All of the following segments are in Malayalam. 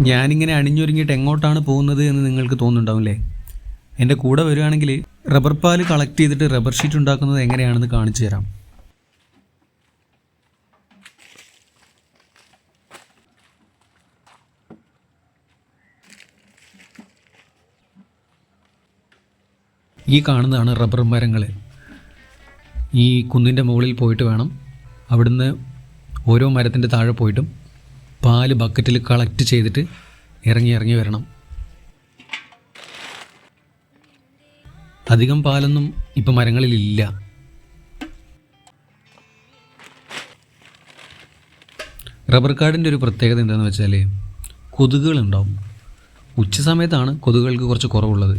ഞാനിങ്ങനെ അണിഞ്ഞൊരുങ്ങിയിട്ട് എങ്ങോട്ടാണ് പോകുന്നത് എന്ന് നിങ്ങൾക്ക് തോന്നുന്നുണ്ടാവില്ലേ? എൻ്റെ കൂടെ വരികയാണെങ്കിൽ റബ്ബർ പാല് കളക്ട് ചെയ്തിട്ട് റബ്ബർ ഷീറ്റ് ഉണ്ടാക്കുന്നത് എങ്ങനെയാണെന്ന് കാണിച്ചു തരാം. ഈ കാണുന്നതാണ് റബ്ബർ മരങ്ങൾ. ഈ കുന്നിൻ്റെ മുകളിൽ പോയിട്ട് വേണം അവിടുന്ന് ഓരോ മരത്തിൻ്റെ താഴെ പോയിട്ടും പാല് ബക്കറ്റിൽ കളക്ട് ചെയ്തിട്ട് ഇറങ്ങി വരണം. അധികം പാലൊന്നും ഇപ്പം മരങ്ങളിലില്ല. റബ്ബർ കാടിൻ്റെ ഒരു പ്രത്യേകത എന്താണെന്ന് വെച്ചാൽ കൊതുകുകളുണ്ടാവും. ഉച്ച സമയത്താണ് കൊതുകുകൾക്ക് കുറച്ച് കുറവുള്ളത്.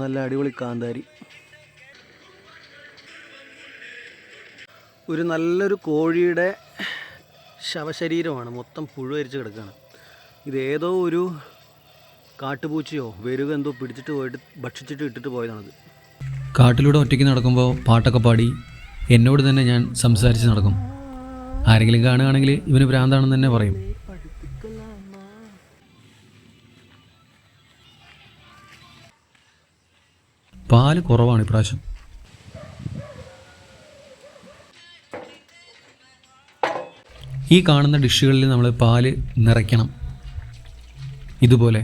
നല്ല അടിപൊളി കാന്താരി. ഒരു നല്ലൊരു കോഴിയുടെ ശവശരീരമാണ്, മൊത്തം പുഴുവരിച്ച് കിടക്കുകയാണ്. ഇതേതോ ഒരു കാട്ടുപൂച്ചയോ വെരുക എന്തോ പിടിച്ചിട്ട് പോയിട്ട് ഭക്ഷിച്ചിട്ട് ഇട്ടിട്ട് പോയതാണത്. കാട്ടിലൂടെ ഒറ്റയ്ക്ക് നടക്കുമ്പോൾ പാട്ടൊക്കെ പാടി എന്നോട് തന്നെ ഞാൻ സംസാരിച്ച് നടക്കും. ആരെങ്കിലും കാണുകയാണെങ്കിൽ ഇവന് ഭ്രാന്താണെന്ന് തന്നെ പറയും. പാല് കുറവാണ് ഇപ്രാവശ്യം. ഈ കാണുന്ന ഡിഷുകളിൽ നമ്മൾ പാല് നിറയ്ക്കണം ഇതുപോലെ.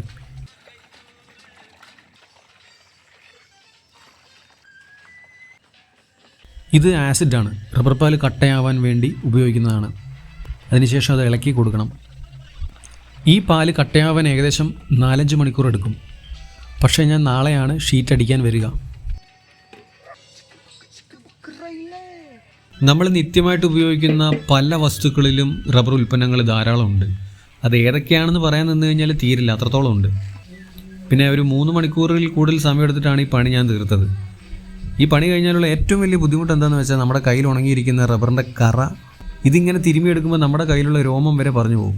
ഇത് ആസിഡാണ്, റബ്ബർ പാല് കട്ടയാവാൻ വേണ്ടി ഉപയോഗിക്കുന്നതാണ്. അതിനുശേഷം അത് ഇളക്കി കൊടുക്കണം. ഈ പാല് കട്ടയാവാൻ ഏകദേശം 4-5 മണിക്കൂർ എടുക്കും. പക്ഷേ ഞാൻ നാളെയാണ് ഷീറ്റ് അടിക്കാൻ വരിക. നമ്മൾ നിത്യമായിട്ട് ഉപയോഗിക്കുന്ന പല വസ്തുക്കളിലും റബ്ബർ ഉൽപ്പന്നങ്ങൾ ധാരാളമുണ്ട്. അത് ഏതൊക്കെയാണെന്ന് പറയാൻ നിന്ന് കഴിഞ്ഞാൽ തീരില്ല, അത്രത്തോളം ഉണ്ട്. പിന്നെ ഒരു 3 മണിക്കൂറിൽ കൂടുതൽ സമയമെടുത്തിട്ടാണ് ഈ പണി ഞാൻ തീർത്തത്. ഈ പണി കഴിഞ്ഞാലുള്ള ഏറ്റവും വലിയ ബുദ്ധിമുട്ട് എന്താണെന്ന് വെച്ചാൽ നമ്മുടെ കയ്യിൽ ഉണങ്ങിയിരിക്കുന്ന റബ്ബറിൻ്റെ കറ ഇതിങ്ങനെ തിരുമ്മിയെടുക്കുമ്പോൾ നമ്മുടെ കയ്യിലുള്ള രോമം വരെ പറഞ്ഞു പോകും.